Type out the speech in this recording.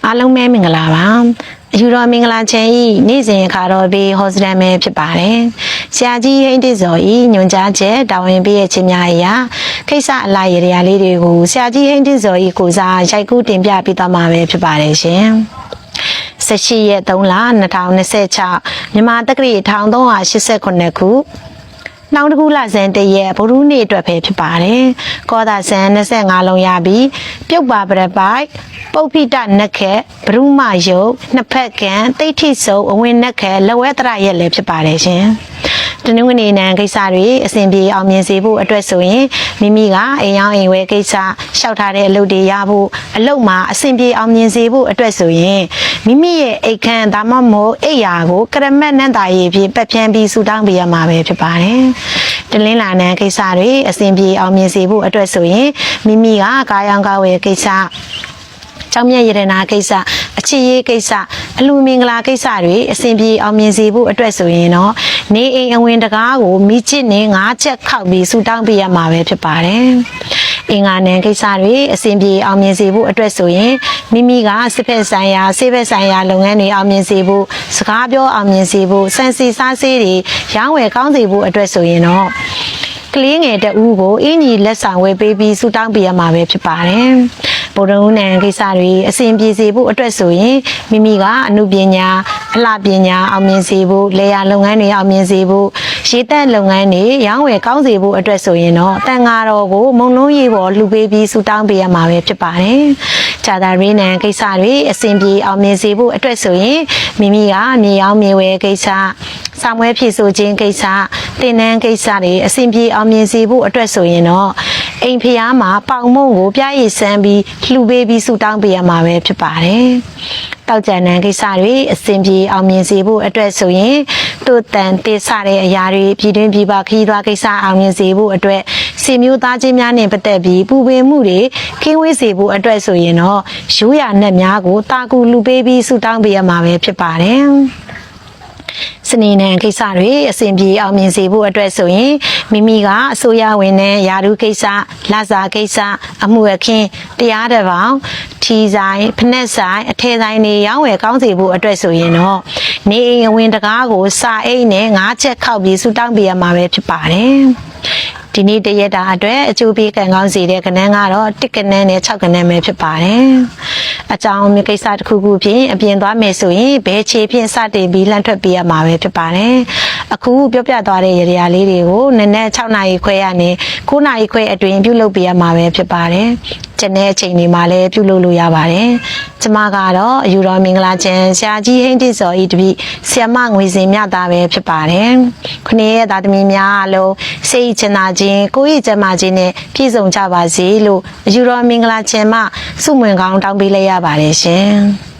အားလုံးပဲမင်္ဂလာပါအယူတော်မင်္ဂလာချင်ဤနေ့စဉ်ခါတော်ပြီးဟောစတန်ပဲဖြစ်ပါတယ်ဆရာကြီးဟိန်းတစ်စော်ဤညွန်ကြားချက်တာဝန်ပေးရခြင်းများအရာခိစ္စအလိုက်ရရာလေးတွေကိုဆရာကြီးဟိန်းတစ်စော်ဤကိုစားရိုက်ကူးတင်ပြပေးသွားမှာပဲဖြစ်ပါတယ်ရှင်18ရက်3လ2026မြန်မာတက္ကရာ1389ခုနောက်တစ်ခုလဆန်းတရက်ဗုဒ္ဓနေ့အတွက်ပဲဖြစ်ပါတယ်။ကောသာဆန်း25လုံးရပြီးပြုတ်ပါပရပိုက်ပုပ္ပိတနက်ခက်ဘရုမယုတ်နှစ်ဖက်ကံတိဋ္ဌိစုံအဝင်နက်ခက်လဝဲတရရက်လည်းဖြစ်ပါတယ်ရှင်။တနင်္ဂနွေနေ့ကိစ္စတွေအစဉ်ပြေအောင်မြင်စေဖို့အတွက်ဆိုရင်မိမိကအိမ်ရောက်အိမ်ဝဲကိစ္စရှောက်ထားတဲ့အလုပ်တွေရဖို့အလုပ်မှာအစဉ်ပြေအောင်မြင်စေဖို့အတွက်ဆိုရင်မိမိရဲ့အိတ်ခမ်းဒါမှမဟုတ်အိယာကိုကရမတ်နန္တာရေးဖြင့်ပတ်ဖြန်းပြီးဆူတောင်းပေးရမှာပဲဖြစ်ပါတယ်။တလင်းလာနံကိစ္စတွေအစဉ်ပြေအောင်မြင်စေဖို့အတွက်ဆိုရင်မိမိကကာယံကာဝယ်ကိစ္စကျောင်းမြတ်ရတနာကိစ္စအချစ်ရေးကိစ္စအလူမင်္ဂလာကိစ္စတွေအစဉ်ပြေအောင်မြင်စေဖို့အတွက်ဆိုရင်တော့နေအိမ်အဝင်တကားကိုမိချစ်နဲ့5ချက်ခောက်ပြီးဆူတောင်းပေးရမှာပဲဖြစ်ပါတယ်။အင်္ဂါနံကိစ္စတွေအစဉ်ပြေအောင်မြင်စေဖို့အတွက်ဆိုရင်မိမိကစစ်ဖက်ဆိုင်ရာဆေးဖက်ဆိုင်ရာလုပ်ငန်းတွေအောင်မြင်စေဖို့စကားပြောအောင်မြင်စေဖို့စံစီစားဆေးတွေရောင်းဝယ်ကောင်းစေဖို့အတွက်ဆိုရင်တော့ကလေးငယ်တဦးကိုအင်ကြီးလက်ဆောင်ဝယ်ပေးပြီးဆူတောင်းပေးရမှာပဲဖြစ်ပါတယ်။ဗုဒ္ဓဦးနံကိစ္စတွေအစဉ်ပြေစေဖို့အတွက်ဆိုရင်မိမိကအမှုပညာအလှပညာအောင်မြင်စေဖို့လေယာလုပ်ငန်းတွေအောင်မြင်စေဖို့ရေတက်လုပ်ငန်းတွေရောင်းဝယ်ကောင်းစေဖို့အတွက်ဆိုရင်တော့တန်ဃာတော်ကိုမုံလုံးရေးပေါ်လှူပေးပြီးဆူတောင်းပေးရမှာပဲဖြစ်ပါတယ်။ဂျာတာရင်းနံကိစ္စတွေအစဉ်ပြေအောင်မြင်စေဖို့အတွက်ဆိုရင်မိမိကမြေအောင်မြေဝဲကိစ္စစာမွဲဖြည့်ဆို့ခြင်းကိစ္စတင်နန်းကိစ္စတွေအစဉ်ပြေအောင်မြင်စေဖို့အတွက်ဆိုရင်တော့အိမ်ဖျားမှာပေါင်မုံကိုပြည့်ရည်စမ်းပြီးလှူပေးပြီးဆူတောင်းပေးရမှာပဲဖြစ်ပါတယ်။တောက်ကြံနံကိစ္စတွေအစဉ်ပြေအောင်မြင်စေဖို့အတွက်ဆိုရင်တို့တန်တေဆတဲ့အရာတွေပြည်တွင်းပြည်ပခရီးသွားကိစ္စအောင်မြင်စေဖို့အတွက်စီမျိုးသားချင်းများနဲ့ပတ်သက်ပြီးပူပင်မှုတွေခင်းဝေးစေဖို့အတွက်ဆိုရင်တော့ရိုးရာနက်များကိုတာကူလှူပေးပြီးဆူတောင်းပေးရမှာပဲဖြစ်ပါတယ်။စနေနံကိစ္စတွေအစဉ်ပြေအောင်မြင်စေဖို့အတွက်ဆိုရင်မိမိကအစိုးရဝင်တဲ့ယာရုကိစ္စလစာကိစ္စအမှုအခင်းတရားတစ်ပေါင်းထီဆိုင်ဖနက်ဆိုင်အထည်ဆိုင်တွေရောင်းဝယ်ကောင်းစေဖို့အတွက်ဆိုရင်တော့နေအိမ်အဝင်တကားကိုစာအိတ်နဲ့5ချက်ခောက်ပြီးဆူတောင်းပေးရမှာပဲဖြစ်ပါတယ်။ဒီနေ့တရက်တာအတွက်အကျိုးပေးကံကောင်းစေတဲ့ကဏ္ဍကတော့1ကဏ္ဍနဲ့6ကဏ္ဍပဲဖြစ်ပါတယ်။အကြောင်းမြကိစ္စတစ်ခုခုဖြင့်အပြင်သွားမယ်ဆိုရင်ဘဲချေဖြင့်စတင်ပြီးလှမ်းထွက်ပေးရမှာပဲဖြစ်ပါတယ်။အခုပြောပြသွားတဲ့ရရာလေးတွေကိုနနက်6နာရီခွဲရနေ9နာရီခွဲအတွင်းပြုလုပ်ပေးရမှာပဲဖြစ်ပါတယ်။ကျန်တဲ့အချိန်တွေမှာလည်းပြုလုပ်လို့ရပါတယ်။ကျမကတော့အယူတော်မင်္ဂလာချမ်းဆရာကြီးဟိန်းတစ်စော်ဤတပိဆရာမငွေစင်မြတာပဲဖြစ်ပါတယ်။ခုနှစ်ရက်သားသမီးများအားလုံးစိတ်ချမ်းသာခြင်းကိုယ်ရည်ကျန်းမာခြင်းနဲ့ပြည့်စုံကြပါစေလို့အယူတော်မင်္ဂလာချမ်းမှဆုမွန်ကောင်းတောင်းပေးလိုက်ရပါတယ်ရှင်။